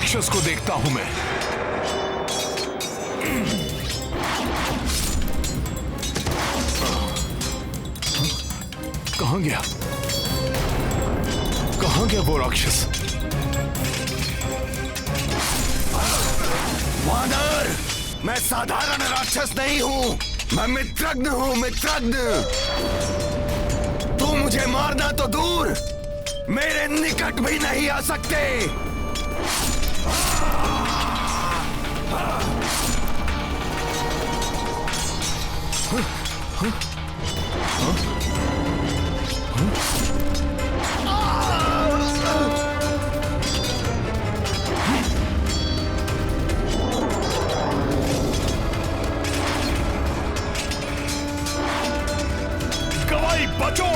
राक्षस को देखता हूं मैं। कहां गया? कहां गया वो राक्षस? वानर, मैं साधारण राक्षस नहीं हूं, मैं मित्रज्ञ हूं, मित्रज्ञ। तू मुझे मारना तो दूर, मेरे निकट भी नहीं आ सकते। गवाई बचो!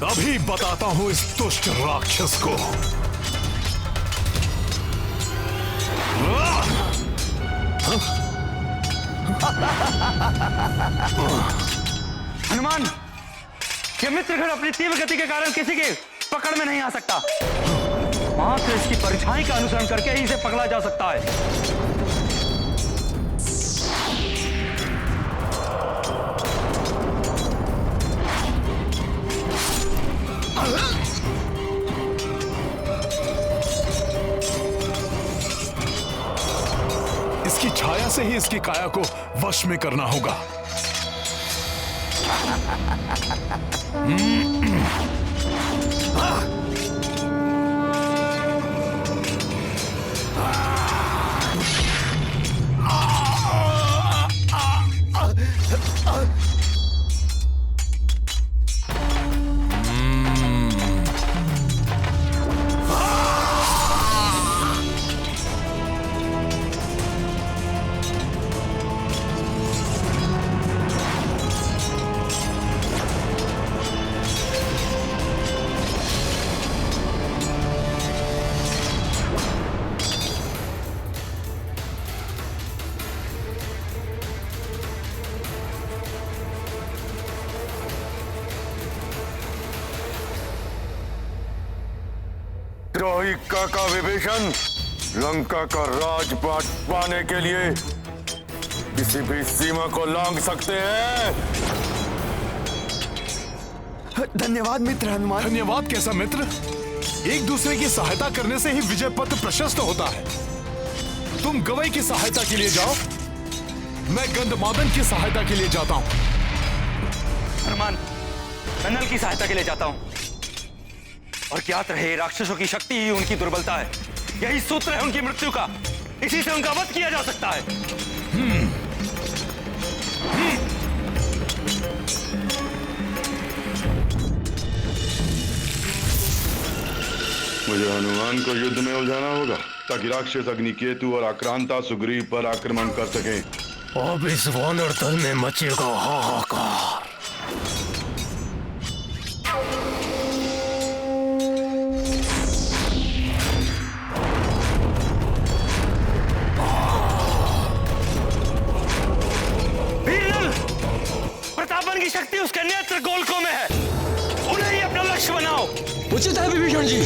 अभी बताता हूं इस दुष्ट राक्षस को। हनुमान, ये मित्रगण अपनी तीव्र गति के कारण किसी के पकड़ में नहीं आ सकता। मात्र इसकी परछाई का अनुसरण करके ही इसे पकड़ा जा सकता है। इसकी छाया से ही इसकी काया को वश में करना होगा। द्रोही काका विभीषण, लंका का राजपाट पाने के लिए किसी भी सीमा को लांघ सकते हैं। धन्यवाद मित्र हनुमान। धन्यवाद कैसा मित्र? एक दूसरे की सहायता करने से ही विजय पथ प्रशस्त होता है। तुम गवई की सहायता के लिए जाओ, मैं गंधमादन की सहायता के लिए जाता हूं। हनुमान, मैं नल की सहायता के लिए जाता हूं। और ज्ञात रहे, राक्षसों की शक्ति ही उनकी दुर्बलता है। यही सूत्र है उनकी मृत्यु का। इसी से उनका वध किया जा सकता है। मुझे हनुमान को युद्ध में उलझाना होगा ताकि राक्षस अग्निकेतु और आक्रांता सुग्रीव पर आक्रमण कर सके। अब इस वानर दल में मचेगा हाहाकार। प्रतापन की शक्ति उसके नेत्र गोलकों में है। उन्हें ही अपना लक्ष्य बनाओ। उचित है विभीषण जी।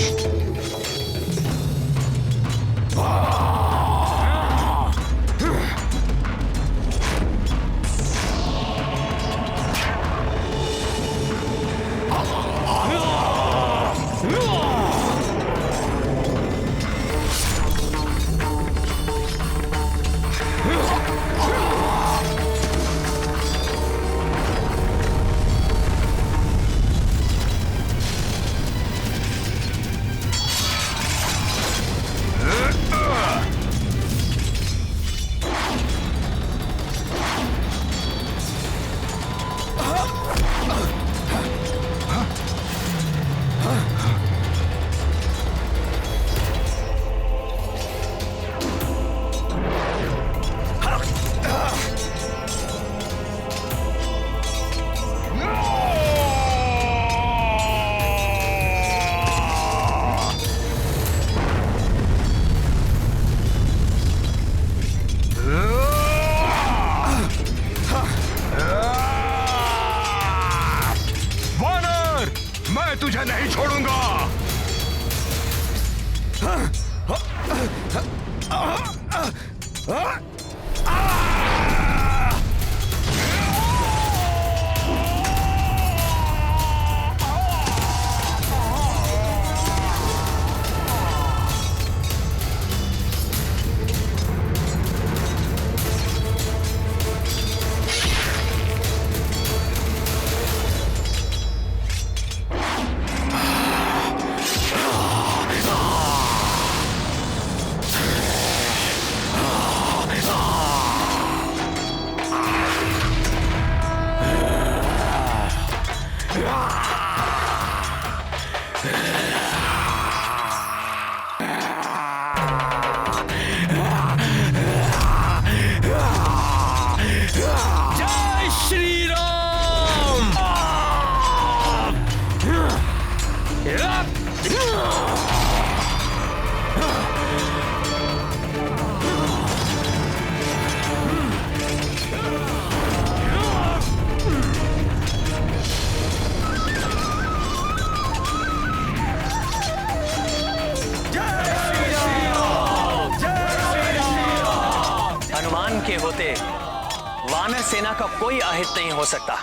वानर सेना का कोई अहित नहीं हो सकता।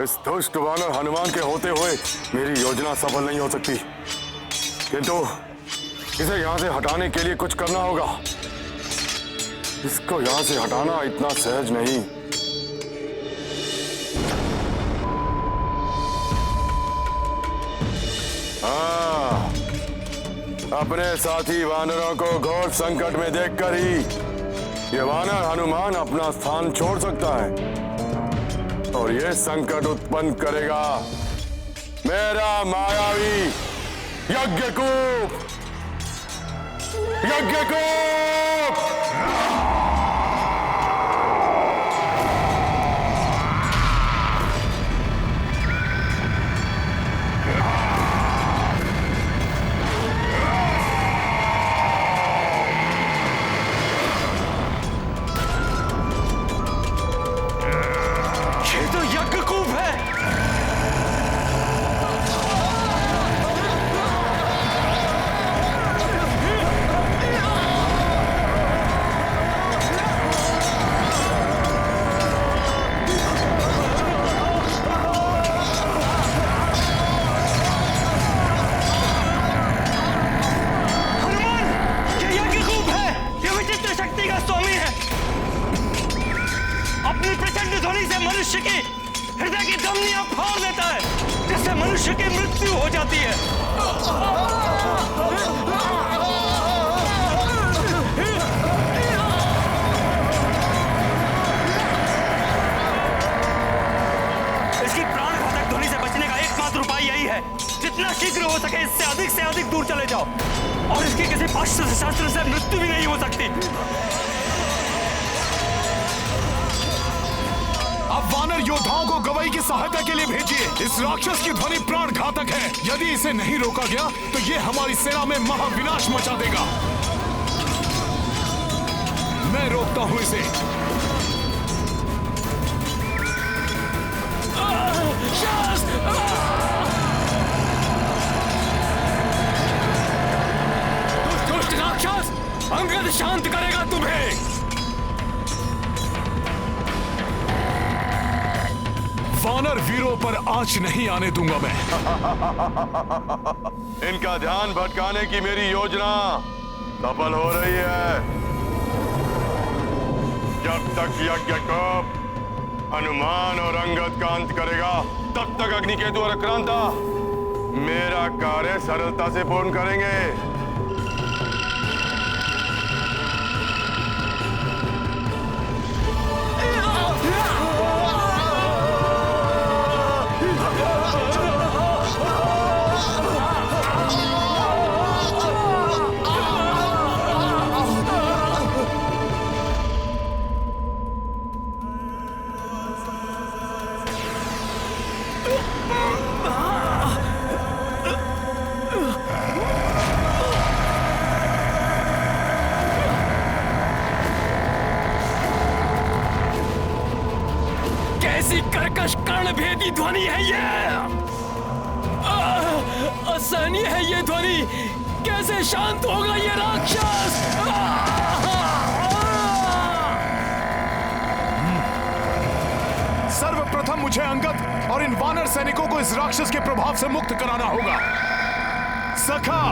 इस दुष्ट वानर हनुमान के होते हुए मेरी योजना सफल नहीं हो सकती, किंतु इसे यहाँ से हटाने के लिए कुछ करना होगा। इसको यहाँ से हटाना इतना सहज नहीं। हाँ, अपने साथी वानरों को घोर संकट में देखकर ही ये वानर हनुमान अपना स्थान छोड़ सकता है और ये संकट उत्पन्न करेगा मेरा मायावी यज्ञकूप। यज्ञकूप मनुष्य की हृदय की धमनियां फाड़ देता है, जिससे मनुष्य की मृत्यु हो जाती है। इसकी प्राणघातक ध्वनि से बचने का एकमात्र उपाय यही है, जितना शीघ्र हो सके इससे अधिक दूर चले जाओ, और इसकी किसी पाश्चात्य शास्त्र से मृत्यु भी नहीं हो सकती। अब वानर योद्धाओं को गवई की सहायता के लिए भेजिए। इस राक्षस की ध्वनि प्राण घातक है। यदि इसे नहीं रोका गया तो ये हमारी सेना में महाविनाश मचा देगा। मैं रोकता हूं इसे। दुष्ट राक्षस, अंगद शांत करेगा तुम्हें। वानर वीरों पर आंच नहीं आने दूंगा मैं। इनका ध्यान भटकाने की मेरी योजना सफल हो रही है। जब तक यज्ञकूप हनुमान और अंगद का अंत करेगा, तब तक अग्निकेतु और आक्रांता मेरा कार्य सरलता से पूर्ण करेंगे। कैसी कर्कश कर्णभेदी ध्वनि है ये! असहनीय है ये ध्वनि। कैसे शांत होगा ये राक्षस? सर्वप्रथम मुझे अंगद और इन वानर सैनिकों को इस राक्षस के प्रभाव से मुक्त कराना होगा। सखा,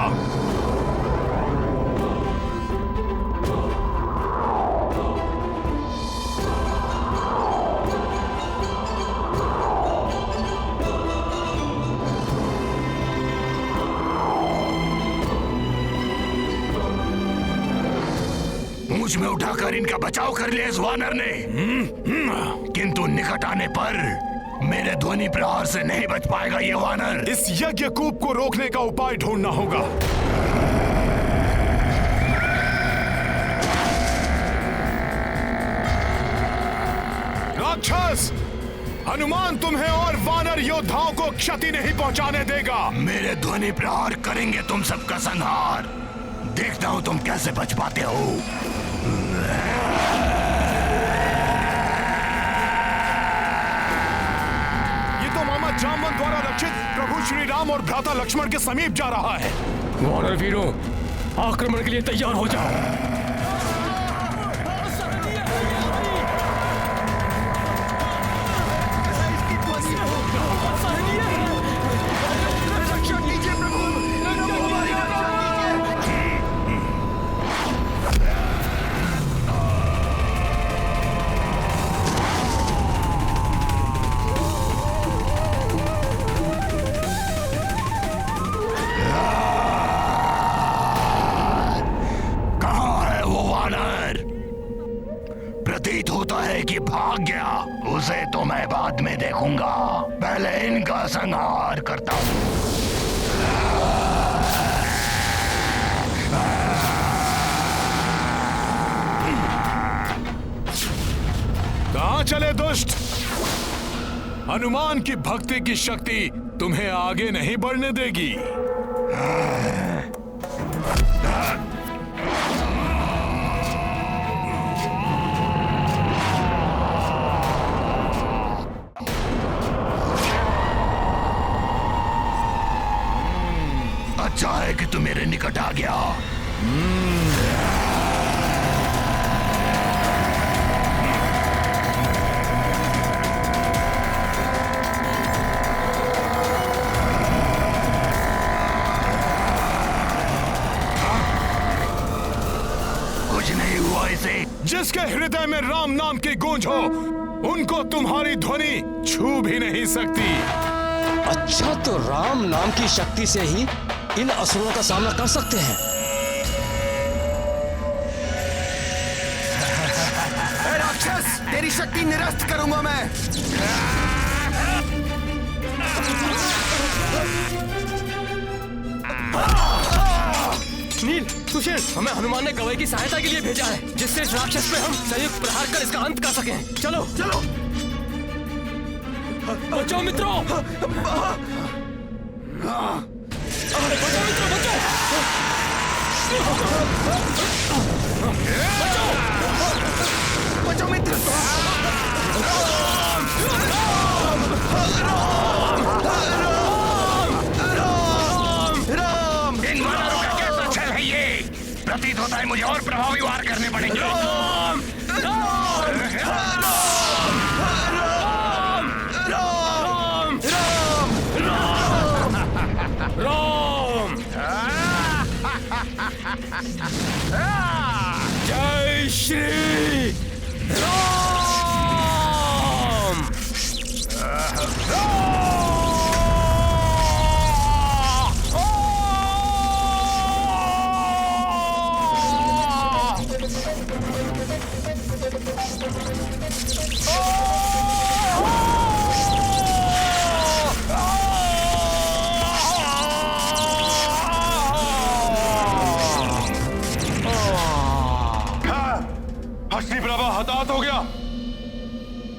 मुझ में उठाकर इनका बचाव कर लिया इस वानर ने, किंतु निकट आने पर मेरे ध्वनि प्रहार से नहीं बच पाएगा ये वानर। इस यज्ञकूप को रोकने का उपाय ढूंढना होगा। राक्षस, हनुमान तुम्हें और वानर योद्धाओं को क्षति नहीं पहुंचाने देगा। मेरे ध्वनि प्रहार करेंगे तुम सबका संहार। देखता हूं तुम कैसे बच पाते हो। ये तो मामा जामवंत द्वारा रक्षित प्रभु श्री राम और भ्राता लक्ष्मण के समीप जा रहा है। वानर वीरों, आक्रमण के लिए तैयार हो जाओ। प्रतीत होता है कि भाग गया। उसे तो मैं बाद में देखूंगा, पहले इनका संहार करता हूँ। कहां चले दुष्ट? हनुमान की भक्ति की शक्ति तुम्हें आगे नहीं बढ़ने देगी। अच्छा है कि तू मेरे निकट आ गया। कुछ नहीं हुआ इसे। जिसके हृदय में राम नाम की गूंज हो, उनको तुम्हारी ध्वनि छू भी नहीं सकती। अच्छा, तो राम नाम की शक्ति से ही इन असुरों का सामना कर सकते हैं। राक्षस, तेरी शक्ति निरस्त करूंगा मैं। नील, सुशील, हमें हनुमान ने गवई की सहायता के लिए भेजा है, जिससे इस राक्षस पे हम संयुक्त प्रहार कर इसका अंत कर सकें। चलो चलो, बचाओ मित्रों, बचाओ मित्रों, बचाओ, बचाओ मित्र। इन वानरों का कैसा छल है ये? प्रतीत होता है मुझे और प्रभावी वार करने पड़ेंगे। राम, राम, राम, राम, राम, राम, जय श्री राम। हस्ती प्रभा हताहत हो गया,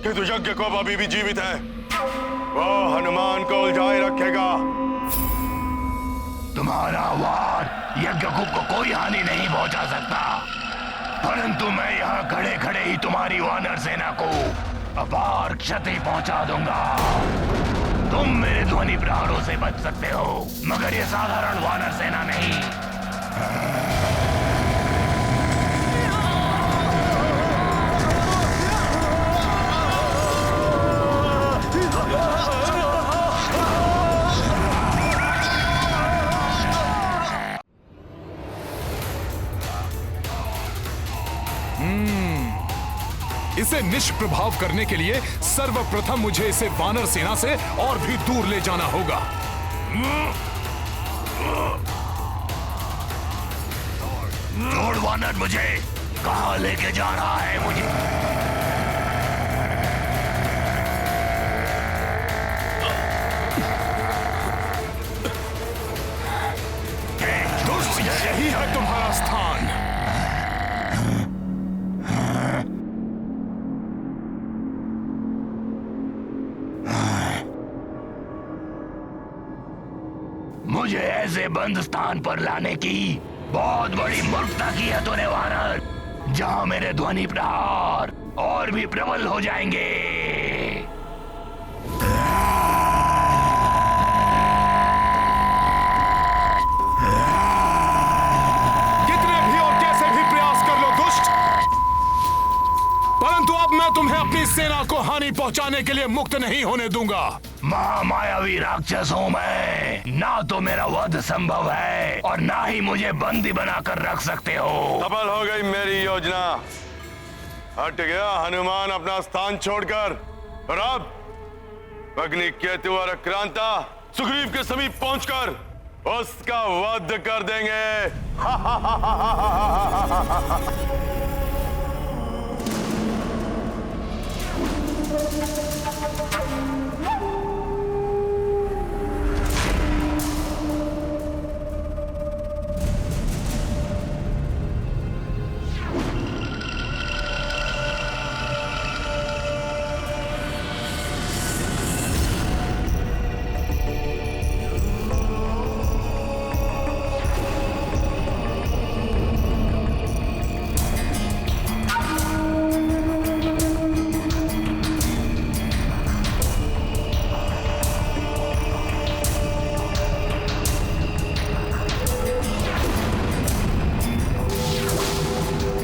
किंतु यज्ञ को अभी भी जीवित है। वो हनुमान को उलझाए रखेगा। तुम्हारा वार यज्ञकुप को कोई हानि नहीं पहुंचा सकता, परंतु मैं यहाँ खड़े खड़े ही तुम्हारी वानर सेना को अपार क्षति पहुंचा दूंगा। तुम मेरे ध्वनि प्रहारों से बच सकते हो, मगर ये साधारण वानर सेना नहीं। इसे निष्प्रभाव करने के लिए सर्वप्रथम मुझे इसे वानर सेना से और भी दूर ले जाना होगा। छोड़ वानर, मुझे कहाँ लेके जा रहा है मुझे? दुष्ट, यही है तुम्हारा स्थान। मुझे ऐसे बंद स्थान पर लाने की बहुत बड़ी मूर्खता की है तूने वानर, जहां मेरे ध्वनि प्रहार और भी प्रबल हो जाएंगे। कितने भी और कैसे भी प्रयास कर लो दुष्ट, परंतु अब मैं तुम्हें अपनी सेना को हानि पहुंचाने के लिए मुक्त नहीं होने दूंगा। महामायावी राक्षस हूं मैं, ना तो मेरा वध संभव है और ना ही मुझे बंदी बनाकर रख सकते हो। सफल हो गई मेरी योजना। हट गया हनुमान अपना स्थान छोड़कर, और अब अग्निकेतु और आक्रांता सुग्रीव के समीप पहुंचकर उसका वध कर देंगे।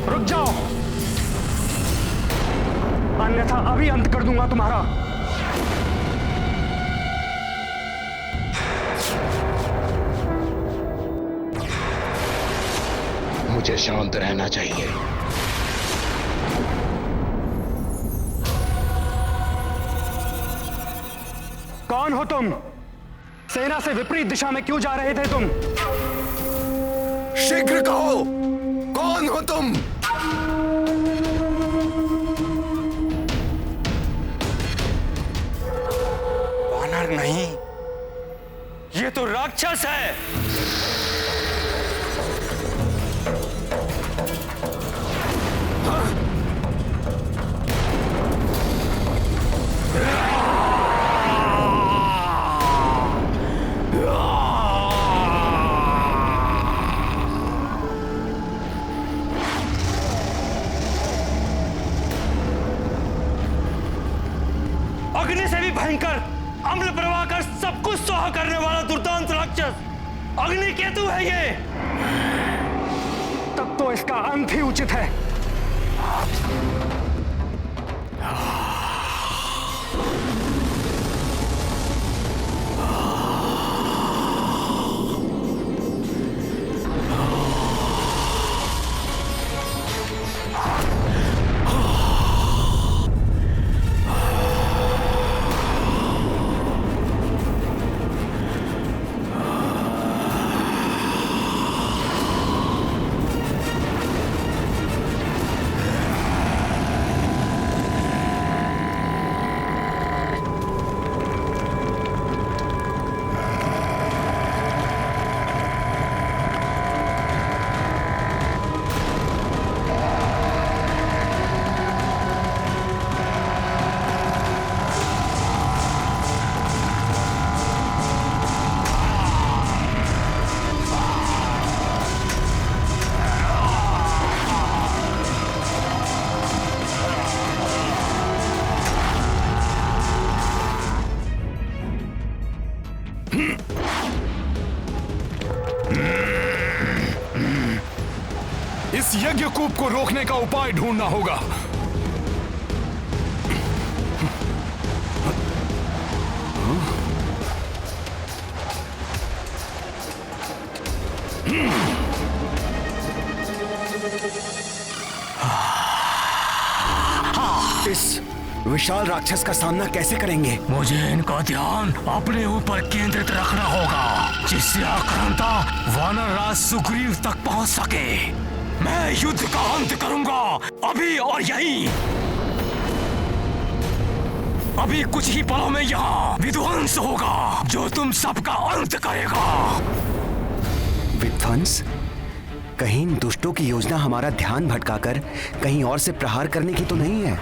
रुक जाओ, अन्यथा अभी अंत कर दूंगा तुम्हारा। मुझे शांत रहना चाहिए। कौन हो तुम? सेना से विपरीत दिशा में क्यों जा रहे थे तुम? शीघ्र कहो, कौन हो तुम? वानर नहीं, ये तो राक्षस है। अग्नि से भी भयंकर, अम्ल प्रवाह कर सब कुछ स्वाहा करने वाला दुर्दांत राक्षस अग्नि केतु है ये। तब तो इसका अंत ही उचित है। इस यज्ञकूप को रोकने का उपाय ढूंढना होगा। इस विशाल राक्षस का सामना कैसे करेंगे? मुझे इनका ध्यान अपने ऊपर केंद्रित रखना होगा, जिससे आक्रांता वानर राज सुग्रीव तक पहुंच सके। मैं युद्ध का अंत करूंगा, अभी और यहीं। अभी कुछ ही पलों में यहाँ विध्वंस होगा, जो तुम सबका अंत करेगा। विध्वंस? कहीं इन दुष्टों की योजना हमारा ध्यान भटकाकर कहीं और से प्रहार करने की तो नहीं है?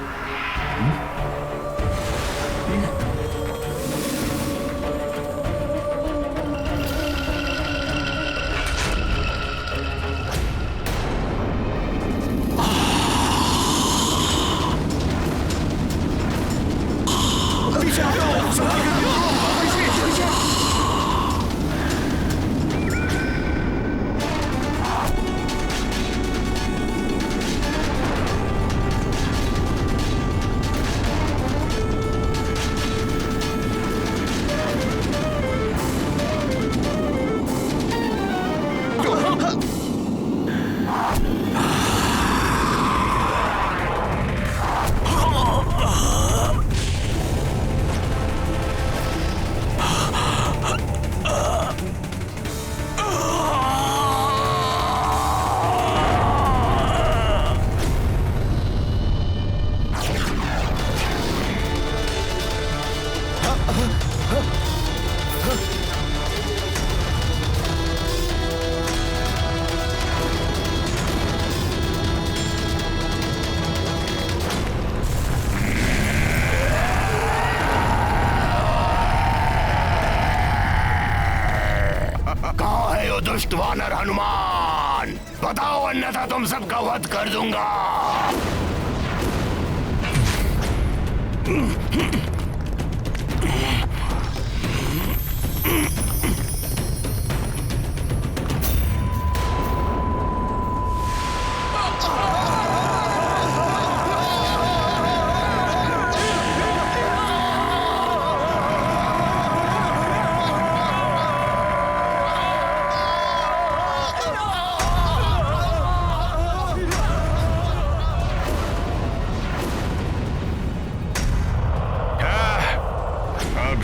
दुष्ट वानर हनुमान, बताओ अन्यथा तुम सबका वध कर दूंगा।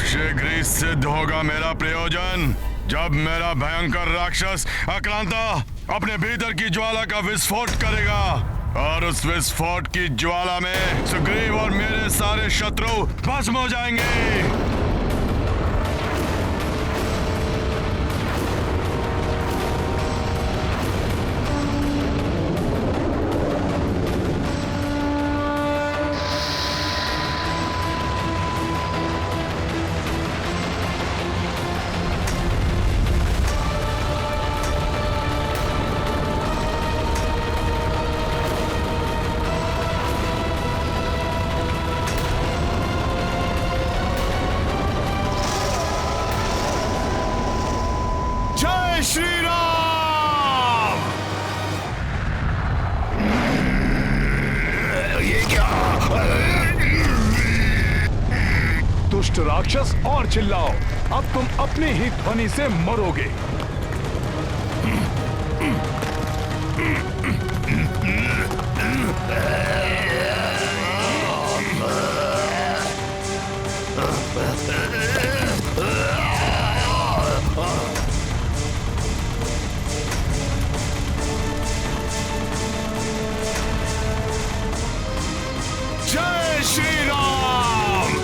शीघ्र ही सिद्ध होगा मेरा प्रयोजन, जब मेरा भयंकर राक्षस आक्रांता अपने भीतर की ज्वाला का विस्फोट करेगा और उस विस्फोट की ज्वाला में सुग्रीव और मेरे सारे शत्रु भस्म हो जाएंगे। दुष्ट राक्षस, और चिल्लाओ, अब तुम अपनी ही ध्वनि से मरोगे। जय श्री राम।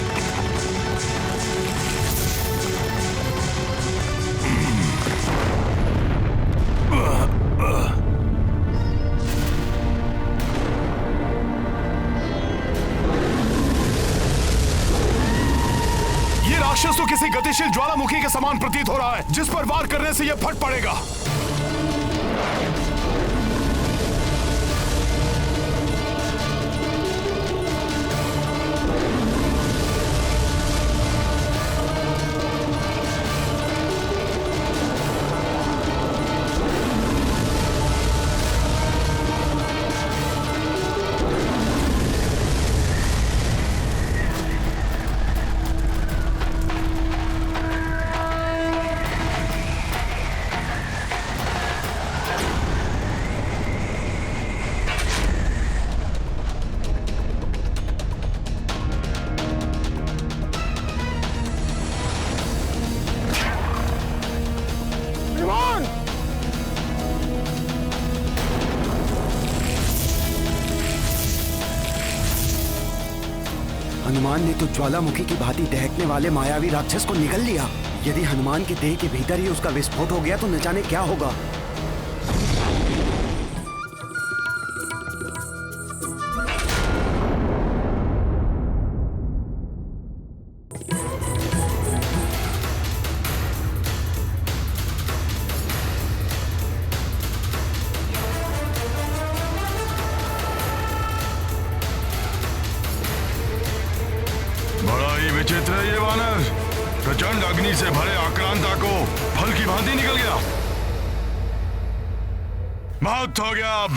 ये राक्षस तो किसी गतिशील ज्वालामुखी के समान प्रतीत हो रहा है, जिस पर वार करने से यह फट पड़ेगा। हनुमान ने तो ज्वालामुखी की भांति दहकने वाले मायावी राक्षस को निगल लिया। यदि हनुमान के देह के भीतर ही उसका विस्फोट हो गया तो न जाने क्या होगा। विचित्र है ये वानर, प्रचंड अग्नि से भरे आक्रांता को फल की भांति निकल गया। बहुत हो गया, अब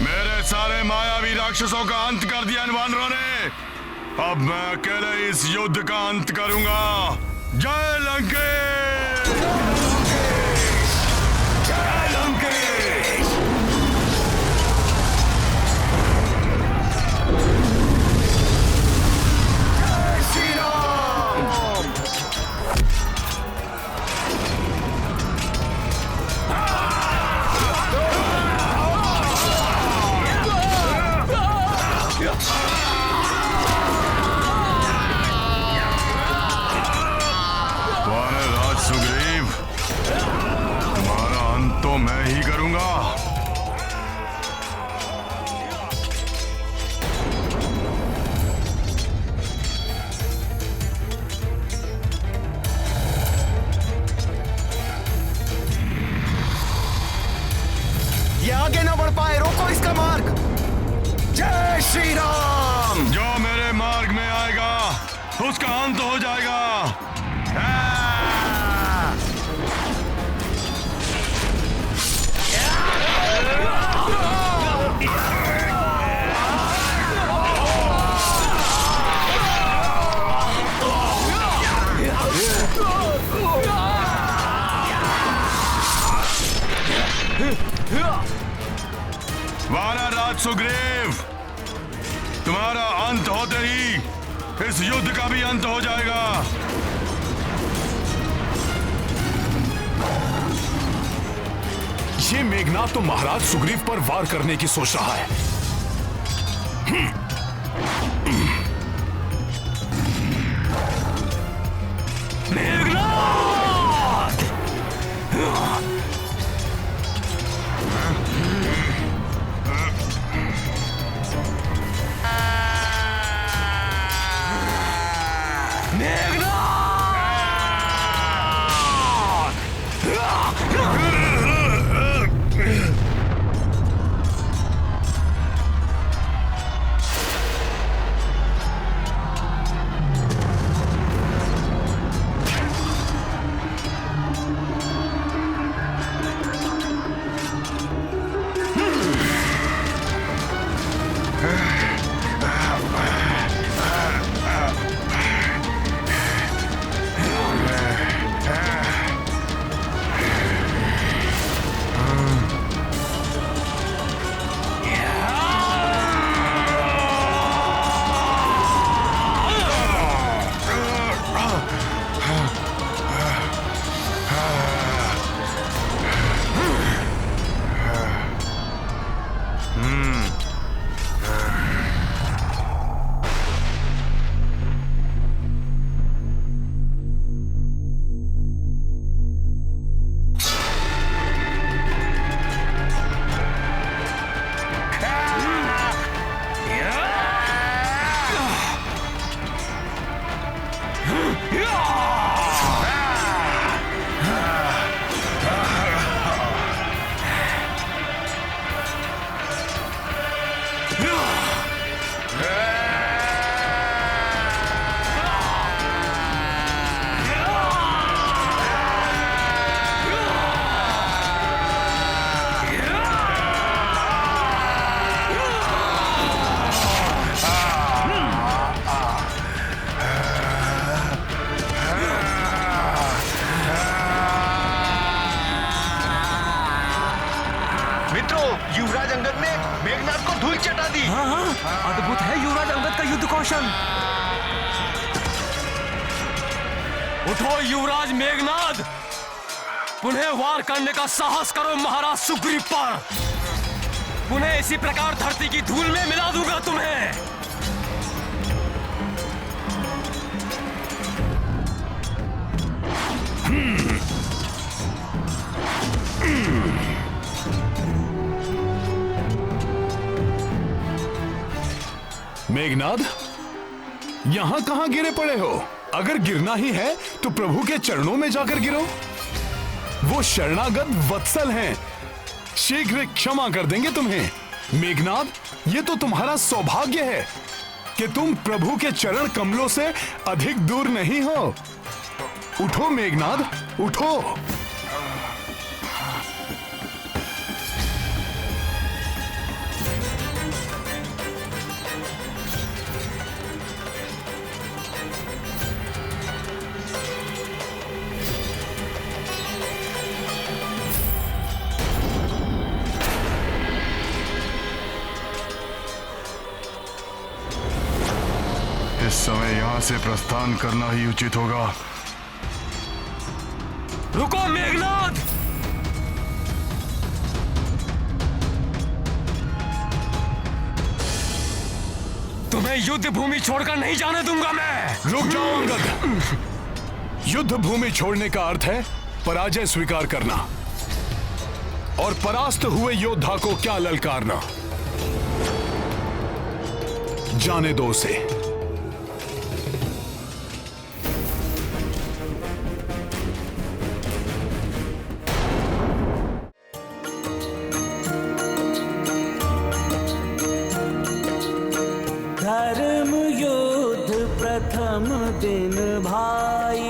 मेरे सारे मायावी राक्षसों का अंत कर दिया इन वानरों ने। अब मैं अकेले इस युद्ध का अंत करूंगा। जय लंकेश! जय लंकेश! वानर राज सुग्रीव, उसका अंत हो जाएगा। वानर राज सुग्रीव, तुम्हारा अंत होते ही इस युद्ध का भी अंत हो जाएगा। ये मेघनाद तो महाराज सुग्रीव पर वार करने की सोच रहा है। युवराज अंगद ने मेघनाद को धूल चटा दी। हाँ, अद्भुत है युवराज अंगद का युद्ध कौशल। उठो युवराज मेघनाद, पुनः वार करने का साहस करो महाराज सुग्रीव पर। पुनः इसी प्रकार धरती की धूल में मिला दूंगा तुम्हें। मेघनाद, यहां कहां गिरे पड़े हो? अगर गिरना ही है तो प्रभु के चरणों में जाकर गिरो। वो शरणागत वत्सल हैं, शीघ्र क्षमा कर देंगे तुम्हें। मेघनाद, ये तो तुम्हारा सौभाग्य है कि तुम प्रभु के चरण कमलों से अधिक दूर नहीं हो। उठो मेघनाद, उठो। इस समय यहां से प्रस्थान करना ही उचित होगा। रुको मेघनाद, तुम्हें युद्ध भूमि छोड़कर नहीं जाने दूंगा मैं। रुक जाओ अंगद। युद्ध भूमि छोड़ने का अर्थ है पराजय स्वीकार करना और परास्त हुए योद्धा को क्या ललकारना। जाने दो उसे। धर्म युद्ध प्रथम दिन भाई,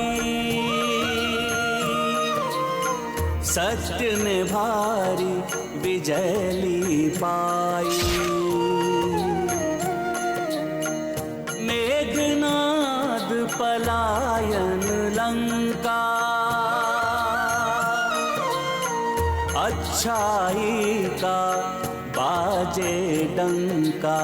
सत्य ने भारी विजय ली पाई। मेघनाद पलायन लंका, अच्छाई का बाजे डंका।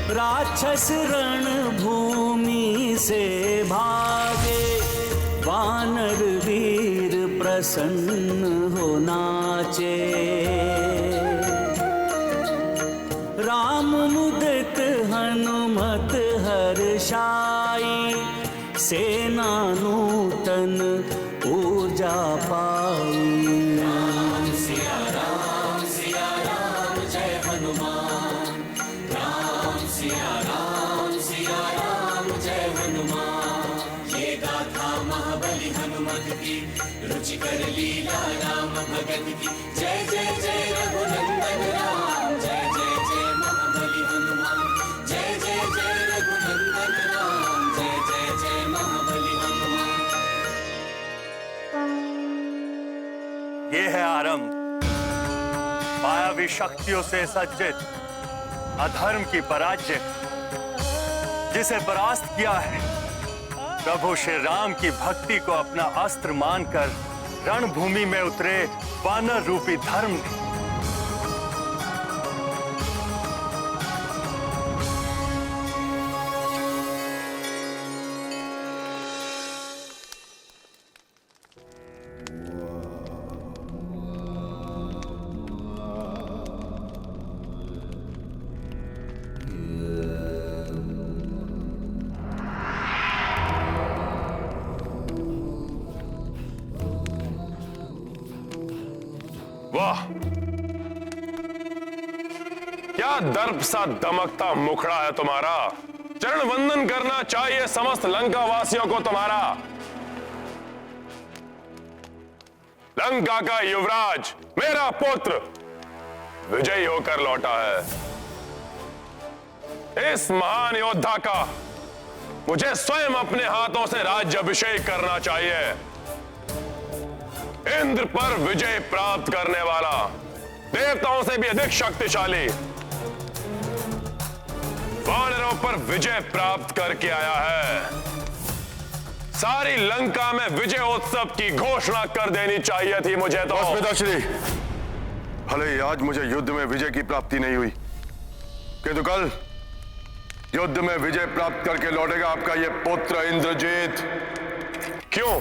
राक्षस रणभूमि से भागे, वानर वीर प्रसन्न हो नाचे। राम मुदित हनुमत हर्षाई, सेना नूतन ऊर्जा पाई। राम सिया राम जय हनुमान, राम सिया राम जय हनुमान। ये गाथा महाबली हनुमत की, रुचिकर लीला राम भगत की। जय जय जय रघुनंदन राम, जय जय जय महाबली हनुमान। जय जय जय रघुनंदन राम, जय जय जय महाबली हनुमान। ये है आरंभ मायावी शक्तियों से सज्जित अधर्म की पराजय, जिसे परास्त किया है प्रभु श्री राम की भक्ति को अपना अस्त्र मानकर रणभूमि में उतरे वानर रूपी धर्म ने। वाह, क्या दर्प सा दमकता मुखड़ा है तुम्हारा। चरण वंदन करना चाहिए समस्त लंका वासियों को तुम्हारा। लंका का युवराज मेरा पुत्र विजयी होकर लौटा है। इस महान योद्धा का मुझे स्वयं अपने हाथों से राज्य अभिषेक करना चाहिए। इंद्र पर विजय प्राप्त करने वाला, देवताओं से भी अधिक शक्तिशाली, वानरों पर विजय प्राप्त करके आया है। सारी लंका में विजयोत्सव की घोषणा कर देनी चाहिए थी मुझे तो। पिताश्री, भले ही आज मुझे युद्ध में विजय की प्राप्ति नहीं हुई, किंतु कल युद्ध में विजय प्राप्त करके लौटेगा आपका यह पुत्र इंद्रजीत। क्यों?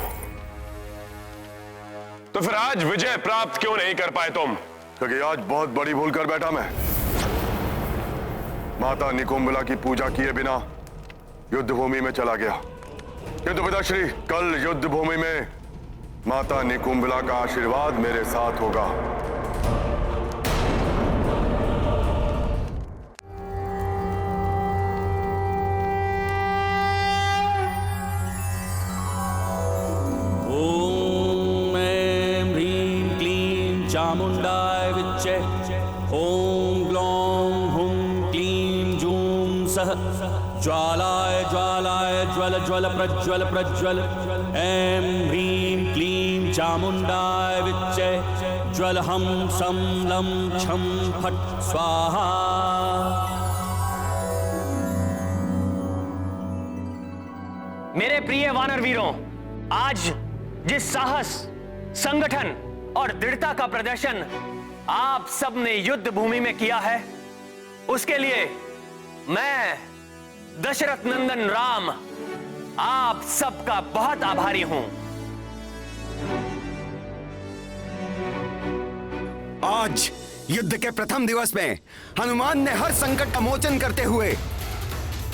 तो फिर आज विजय प्राप्त क्यों नहीं कर पाए तुम? क्योंकि आज बहुत बड़ी भूल कर बैठा मैं। माता निकुंभला की पूजा किए बिना युद्ध भूमि में चला गया, किंतु पिताश्री कल युद्ध भूमि में माता निकुंभला का आशीर्वाद मेरे साथ होगा। चामुंडाय विच्चे, ओम ग्लौं हुं क्लीं जूं सः, ज्वालाय ज्वालाय ज्वल ज्वल प्रज्वल प्रज्वल, ऐं ह्रीं क्लीं चामुंडाय विच्चे, ज्वल हम सं लं छं फट् स्वाहा। मेरे प्रिय वानर वीरों, आज जिस साहस, संगठन और दृढ़ता का प्रदर्शन आप सब ने युद्ध भूमि में किया है, उसके लिए मैं दशरथ नंदन राम आप सबका बहुत आभारी हूं। आज युद्ध के प्रथम दिवस में हनुमान ने हर संकट का मोचन करते हुए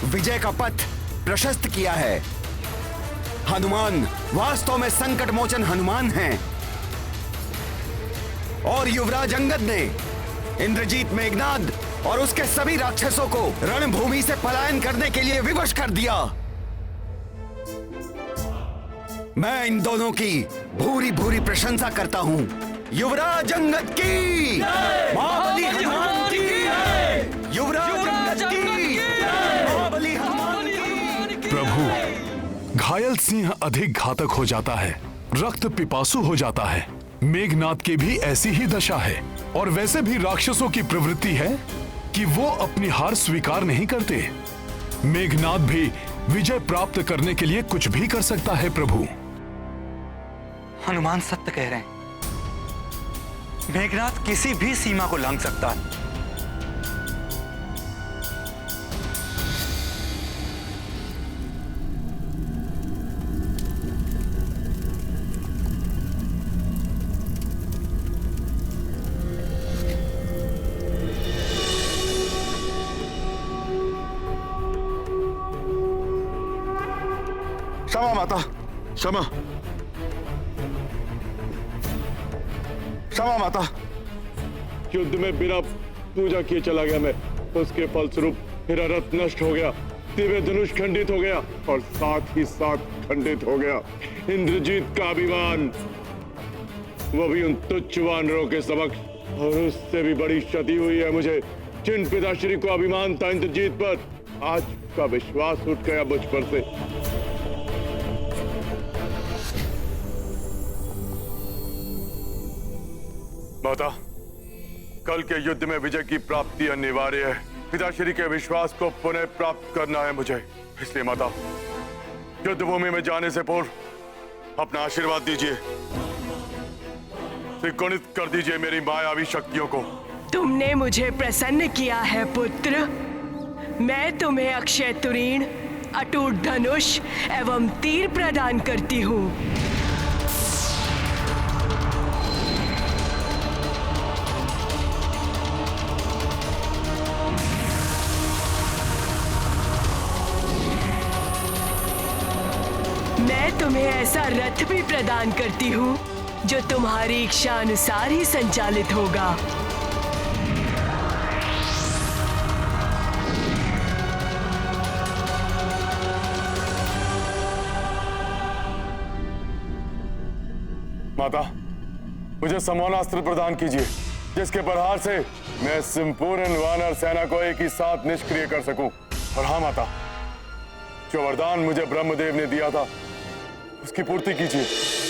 विजय का पथ प्रशस्त किया है। हनुमान वास्तव में संकट मोचन हनुमान हैं। और युवराज अंगद ने इंद्रजीत मेघनाद और उसके सभी राक्षसों को रणभूमि से पलायन करने के लिए विवश कर दिया। मैं इन दोनों की भूरी भूरी प्रशंसा करता हूं। युवराज अंगद की, महाबली हनुमान की। घायल सिंह अधिक घातक हो जाता है, रक्त पिपासु हो जाता है। मेघनाद की भी ऐसी ही दशा है। और वैसे भी राक्षसों की प्रवृत्ति है कि वो अपनी हार स्वीकार नहीं करते। मेघनाद भी विजय प्राप्त करने के लिए कुछ भी कर सकता है प्रभु। हनुमान सत्य कह रहे हैं। मेघनाद किसी भी सीमा को लांघ सकता है। क्षमा माता, क्षमा, क्षमा माता। युद्ध में बिना पूजा किए चला गया मैं। उसके फलस्वरूप मेरा रथ नष्ट हो गया, दिव्य धनुष खंडित हो गया और साथ ही साथ खंडित हो गया इंद्रजीत का अभिमान, वो भी उन तुच्छ वानरों के समक्ष। और उससे भी बड़ी क्षति हुई है मुझे। जिन पिताश्री को अभिमान था इंद्रजीत पर, आज का विश्वास उठ गया मुझ पर से। माता, कल के युद्ध में विजय की प्राप्ति अनिवार्य है। पिताश्री के विश्वास को पुनः प्राप्त करना है मुझे। इसलिए माता, युद्ध भूमि में जाने से पूर्व अपना आशीर्वाद दीजिए, त्रिगुणित कर दीजिए मेरी मायावी शक्तियों को। तुमने मुझे प्रसन्न किया है पुत्र। मैं तुम्हें अक्षय तुरीण, अटूट धनुष एवं तीर प्रदान करती हूँ। मैं तुम्हें ऐसा रथ भी प्रदान करती हूँ जो तुम्हारी इच्छा अनुसार ही संचालित होगा। माता, मुझे समौनास्त्र प्रदान कीजिए, जिसके प्रहार से मैं संपूर्ण वानर सेना को एक ही साथ निष्क्रिय कर सकूं। और हाँ माता, जो वरदान मुझे ब्रह्मदेव ने दिया था, उसकी पूर्ति कीजिए।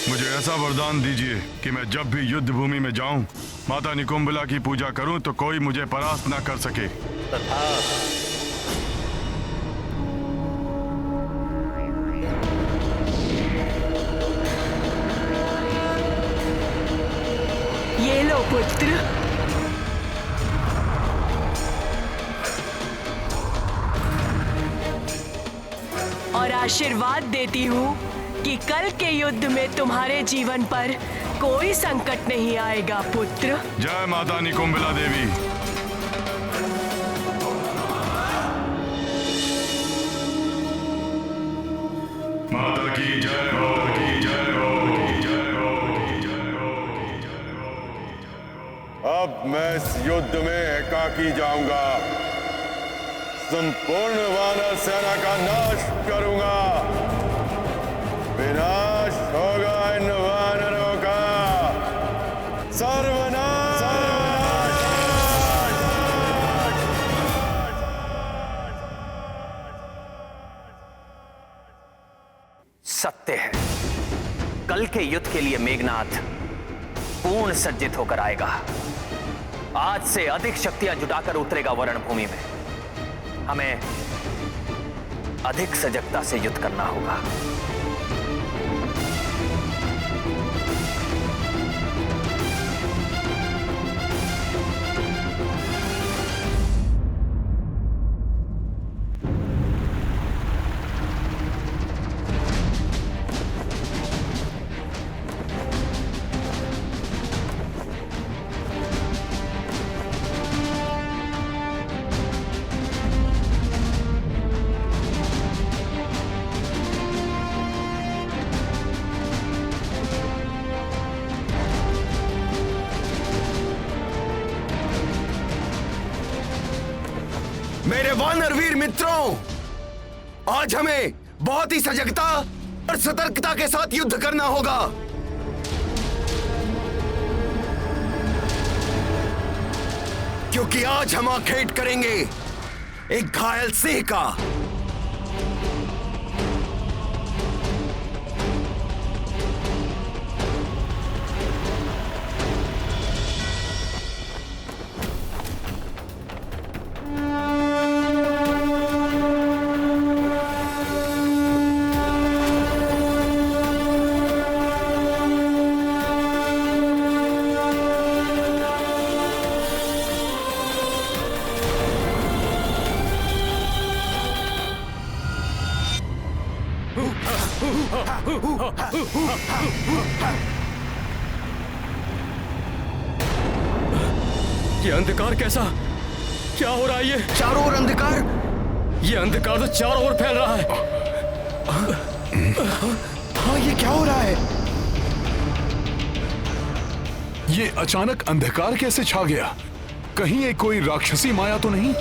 मुझे ऐसा वरदान दीजिए कि मैं जब भी युद्ध भूमि में जाऊं, माता निकुंभला की पूजा करूं तो कोई मुझे परास्त न कर सके। ये लो पुत्र। और आशीर्वाद देती हूँ कि कल के युद्ध में तुम्हारे जीवन पर कोई संकट नहीं आएगा पुत्र। जय माता निकुंभला देवी। माता की जय हो, की जय हो, की जय हो, की जय हो, की जय हो। अब मैं इस युद्ध में एकाकी जाऊंगा, संपूर्ण वानर सेना का नाश करूंगा। विनाश होगा इन वानरों का, सर्वनाश। सत्य है, कल के युद्ध के लिए मेघनाद पूर्ण सज्जित होकर आएगा। आज से अधिक शक्तियां जुटाकर उतरेगा वर्ण भूमि में। हमें अधिक सजगता से युद्ध करना होगा। मेरे वानरवीर मित्रों, आज हमें बहुत ही सजगता और सतर्कता के साथ युद्ध करना होगा। क्योंकि आज हम आखेट करेंगे एक घायल सिंह का। ये अंधकार कैसा? क्या हो रहा है? ये चारों ओर अंधकार। ये अंधकार तो चारों ओर फैल रहा है। हाँ, ये क्या हो रहा है? ये अचानक अंधकार कैसे छा गया? कहीं ये कोई राक्षसी माया तो नहीं?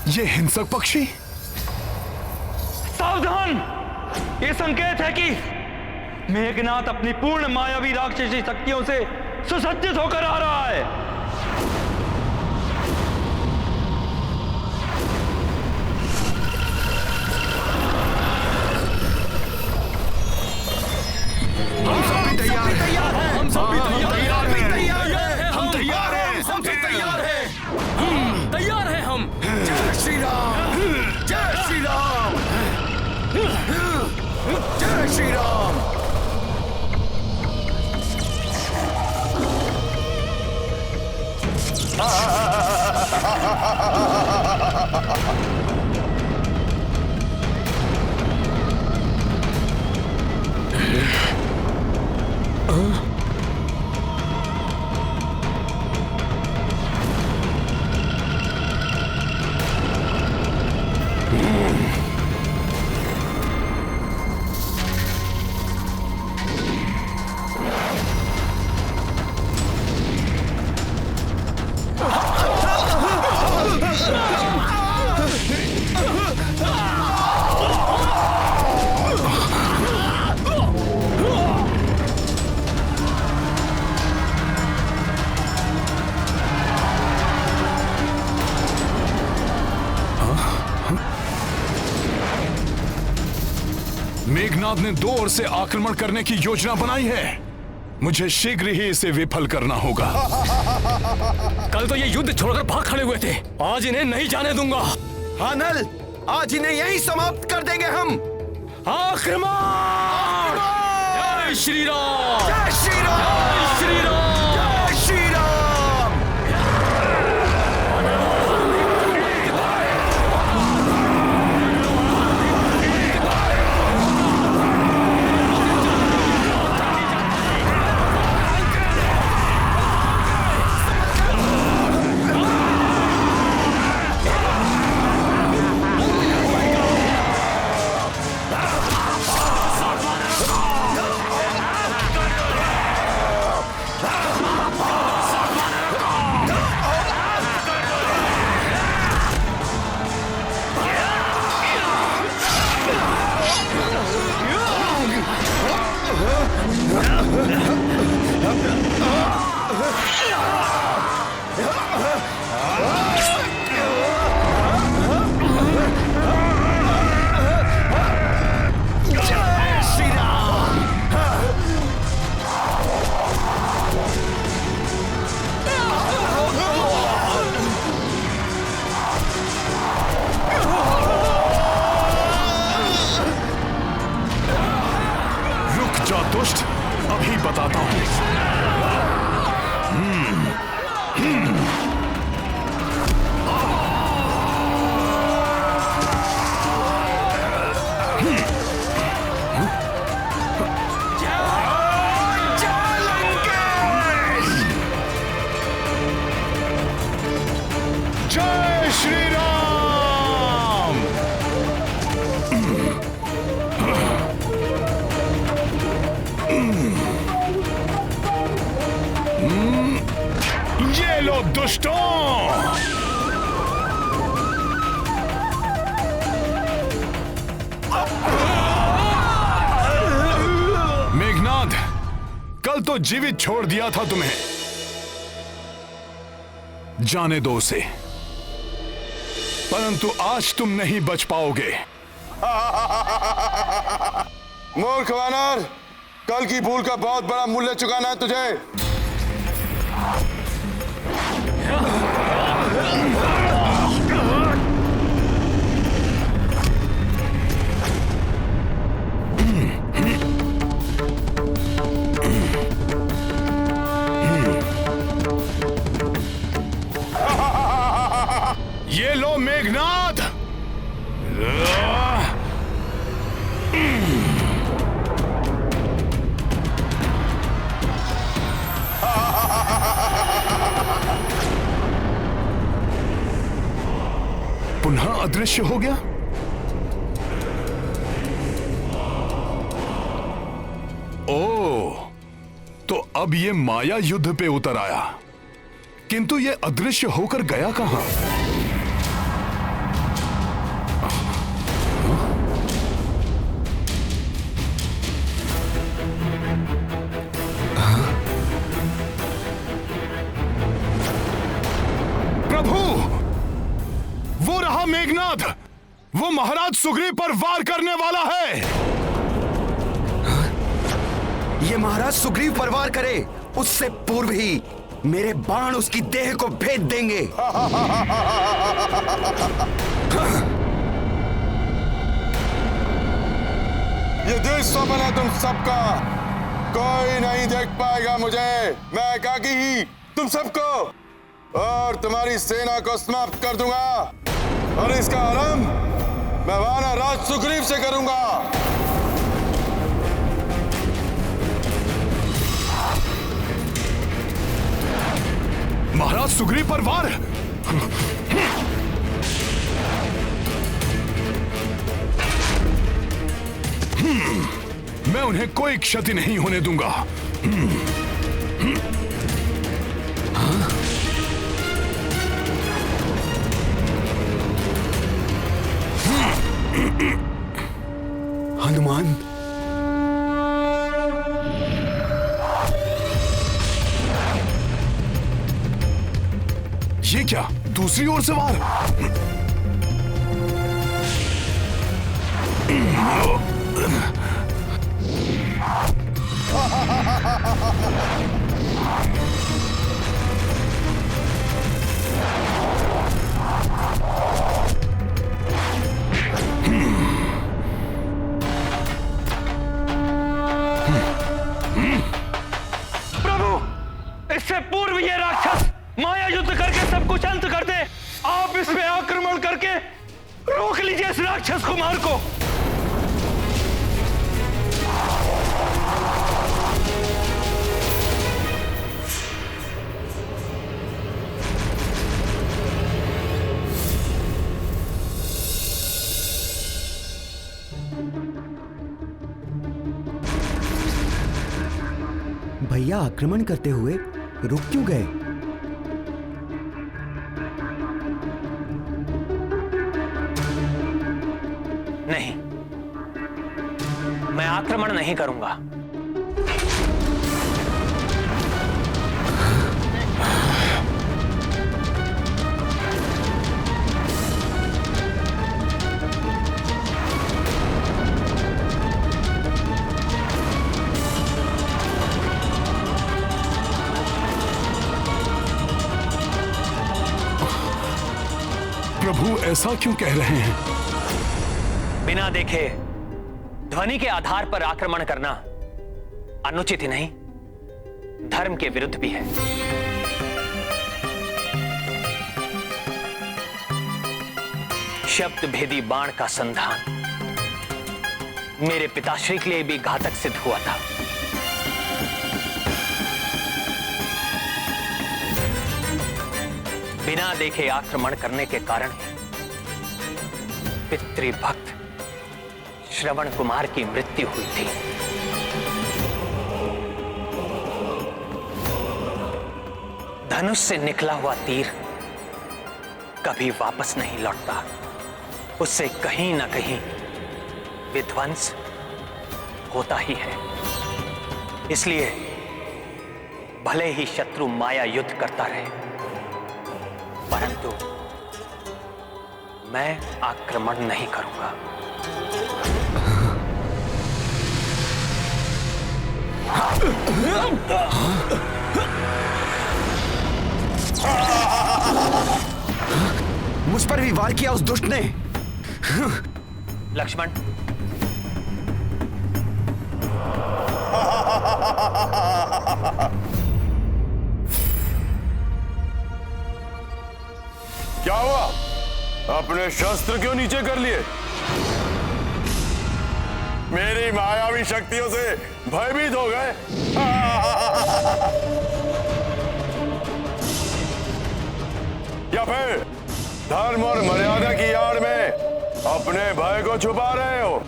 ये हिंसक पक्षी? सावधान! ये संकेत है कि मेघनाथ अपनी पूर्ण मायावी राक्षसी शक्तियों से सुसज्जित होकर आ रहा है। हम सब भी तैयार हैं। हम सब भी तैयार हैं। हम तैयार हैं। हम सब तैयार हैं। तैयार हैं हम। जय श्री राम। जय श्री राम। जय श्री राम। मेघनाद ने दो ओर से आक्रमण करने की योजना बनाई है। मुझे शीघ्र ही इसे विफल करना होगा। कल तो ये युद्ध छोड़कर भाग खड़े हुए थे, आज इन्हें नहीं जाने दूंगा। हाँ नल, आज इन्हें यहीं समाप्त कर देंगे हम। आक्रमण! जय श्री राम! जय श्री राम। जय श्री राम! जय श्री राम। दुष्ट, अभी बताता हूं। जय श्री राम। ये लो दुष्टों। मेघनाद, कल तो जीवित छोड़ दिया था तुम्हें, जाने दो उसे, परंतु आज तुम नहीं बच पाओगे। मूर्ख वानर, कल की भूल का बहुत बड़ा मूल्य चुकाना है तुझे। पुनः अदृश्य हो गया। ओह, तो अब ये माया युद्ध पे उतर आया, किंतु ये अदृश्य होकर गया कहां? प्रभु, वो रहा मेघनाद, वो महाराज सुग्रीव पर वार करने वाला है। ये महाराज सुग्रीव पर वार करे उससे पूर्व ही मेरे बाण उसकी देह को भेद देंगे। ये देश स्वप्न है तुम सबका, कोई नहीं देख पाएगा मुझे। मैं एकाकी ही तुम सबको और तुम्हारी सेना को समाप्त कर दूंगा, और इसका आरंभ मैं वानर राज सुग्रीव से करूंगा। महाराज सुग्रीव पर वार। मैं उन्हें कोई क्षति नहीं होने दूंगा। हनुमान, ये क्या, दूसरी ओर से वार? प्रभु, इससे पूर्व ये राक्षस माया युद्ध करके सब कुछ अंत कर दे। आप इस पे आक्रमण करके रोक लीजिए इस राक्षस कुमार को। भैया आक्रमण करते हुए रुक क्यों गए? नहीं, मैं आक्रमण नहीं करूंगा। प्रभु ऐसा क्यों कह रहे हैं? बिना देखे ध्वनि के आधार पर आक्रमण करना अनुचित ही नहीं, धर्म के विरुद्ध भी है। शब्द भेदी बाण का संधान मेरे पिताश्री के लिए भी घातक सिद्ध हुआ था। बिना देखे आक्रमण करने के कारण पितृभक्त श्रवण कुमार की मृत्यु हुई थी। धनुष से निकला हुआ तीर कभी वापस नहीं लौटता, उससे कहीं ना कहीं विध्वंस होता ही है। इसलिए भले ही शत्रु माया युद्ध करता रहे, परंतु मैं आक्रमण नहीं करूंगा। मुझ पर भी वार किया उस दुष्ट ने। लक्ष्मण, क्या हुआ? अपने शस्त्र क्यों नीचे कर लिए? मेरी मायावी शक्तियों से भयभीत हो गए? या फिर धर्म और मर्यादा की आड़ में अपने भय को छुपा रहे हो?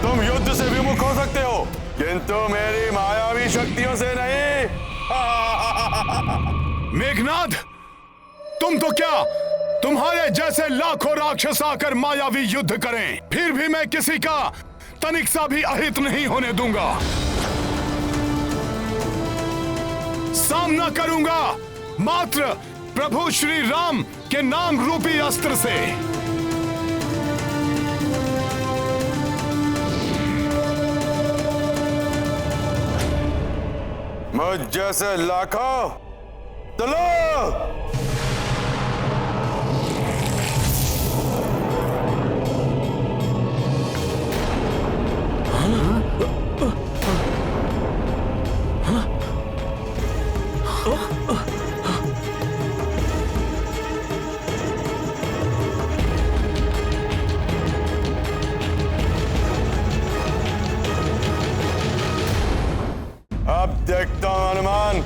तुम युद्ध से विमुख हो सकते हो, किंतु मेरी मायावी शक्तियों से नहीं। मेघनाद, तुम तो क्या, तुम्हारे जैसे लाखों राक्षस आकर मायावी युद्ध करें, फिर भी मैं किसी का तनिक सा भी अहित नहीं होने दूंगा। सामना करूंगा मात्र प्रभु श्री राम के नाम रूपी अस्त्र से। मुझ जैसे लाखों, चलो। अब देखता हूं हनुमान,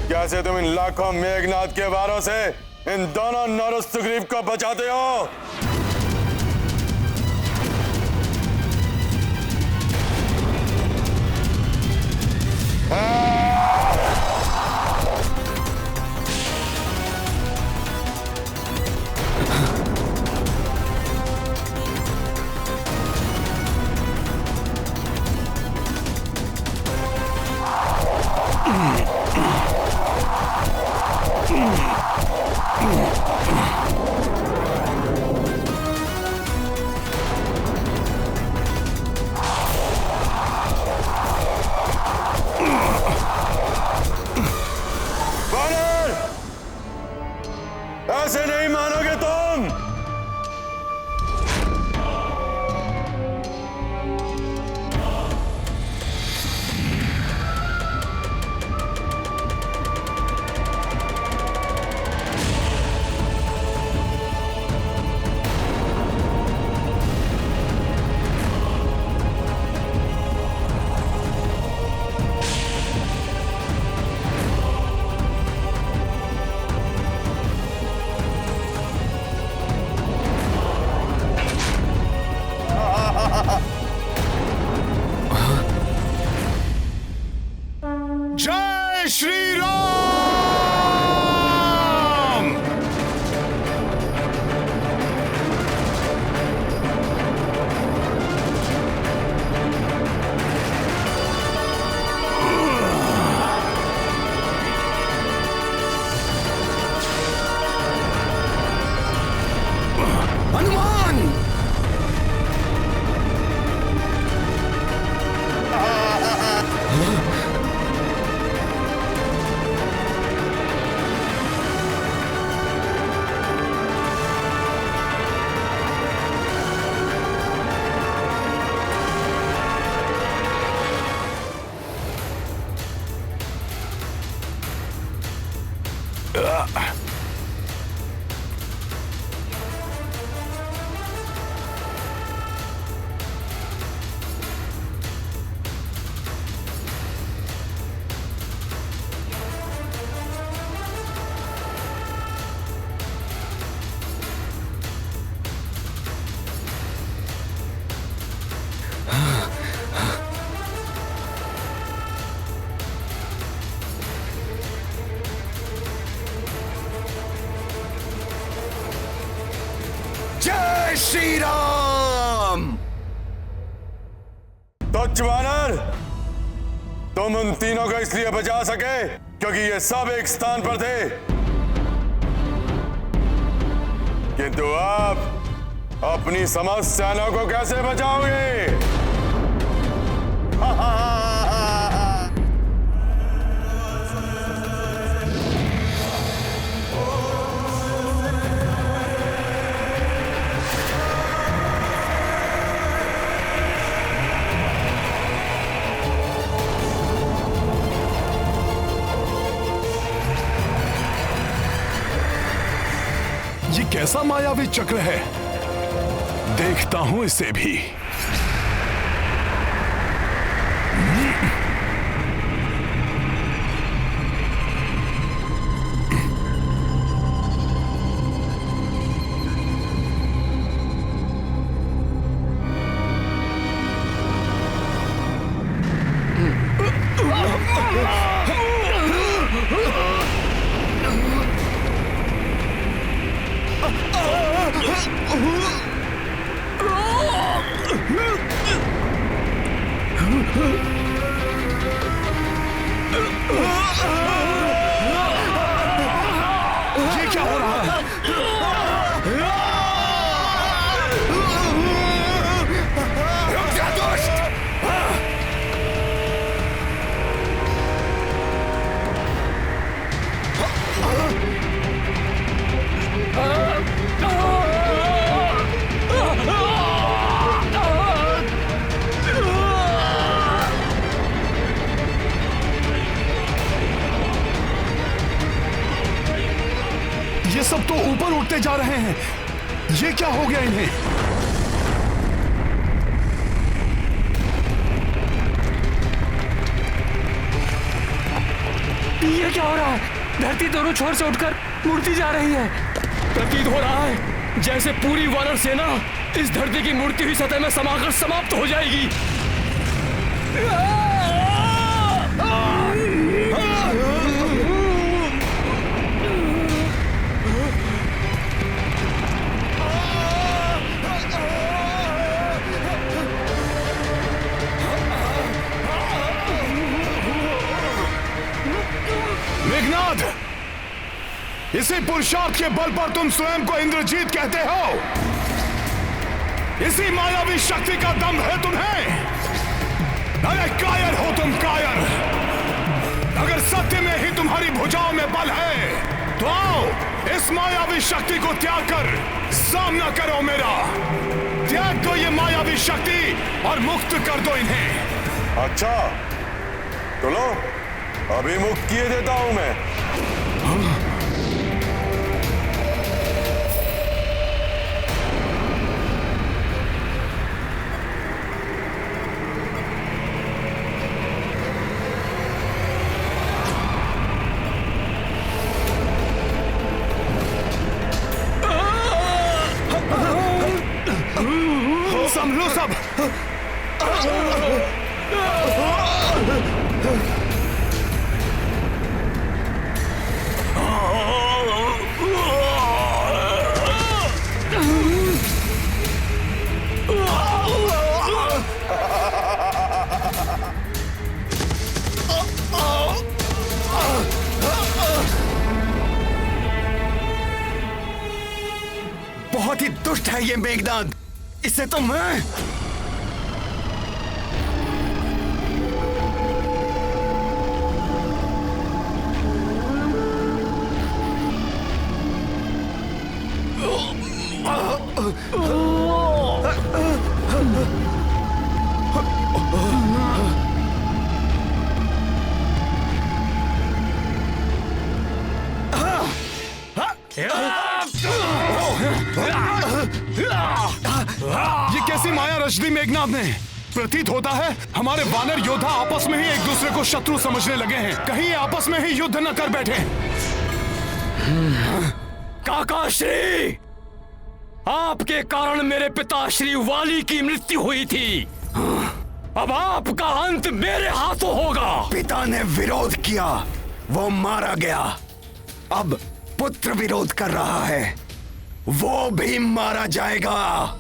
कैसे तुम इन लाखों मेघनाद के वारों से इन दोनों नर सुग्रीव को बचाते हो। ऐसे नहीं मानोगे तुम। जय श्री राम। हनुमान! जय श्री राम। तुच्छ वानर, तुम उन तीनों को इसलिए बचा सके क्योंकि ये सब एक स्थान पर थे, किंतु आप अपनी समस्त सेना को कैसे बचाओगे? ये कैसा मायावी चक्र है? देखता हूं इसे भी। ये क्या हो रहा है? रुक जा दुष्ट! ये सब तो ऊपर उठते जा रहे हैं। ये क्या हो गया इन्हें? ये क्या हो रहा है? धरती दोनों छोर से उठकर मुड़ती जा रही है। प्रतीत हो रहा है जैसे पूरी वानर सेना इस धरती की मुड़ती हुई सतह में समाकर समाप्त हो जाएगी। मेघनाद, इसी पुरुषार्थ के बल पर तुम स्वयं को इंद्रजीत कहते हो। इसी मायावी शक्ति का दम है तुम्हें। अरे कायर हो तुम, कायर। अगर सत्य में ही तुम्हारी भुजाओं में बल है तो आओ इस मायावी शक्ति को त्याग कर सामना करो मेरा। त्याग दो ये मायावी शक्ति और मुक्त कर दो इन्हें। अच्छा तो लो, अभी मुक्त किए देता हूं मैं। संभलो सब। बहुत ही दुष्ट है ये मेघनाद। इसे तो मैं ये कैसी माया रच दी मेघनाद ने? प्रतीत होता है हमारे वानर योद्धा आपस में ही एक दूसरे को शत्रु समझने लगे हैं। कहीं ये आपस में ही युद्ध न कर बैठे। काकाश्री, आपके कारण मेरे पिता श्री वाली की मृत्यु हुई थी। अब आपका अंत मेरे हाथों होगा। पिता ने विरोध किया, वो मारा गया। अब पुत्र विरोध कर रहा है, वो भी मारा जाएगा।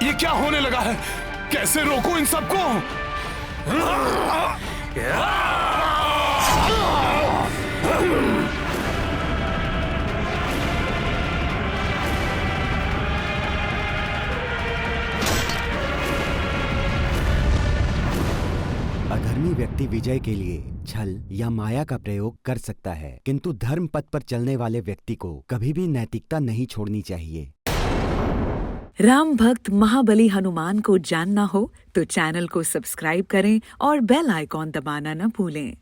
ये क्या होने लगा है? कैसे रोकूं इन सबको? अधर्मी व्यक्ति विजय के लिए छल या माया का प्रयोग कर सकता है, किंतु धर्म पथ पर चलने वाले व्यक्ति को कभी भी नैतिकता नहीं छोड़नी चाहिए। राम भक्त महाबली हनुमान को जानना हो तो चैनल को सब्सक्राइब करें और बेल आइकॉन दबाना न भूलें।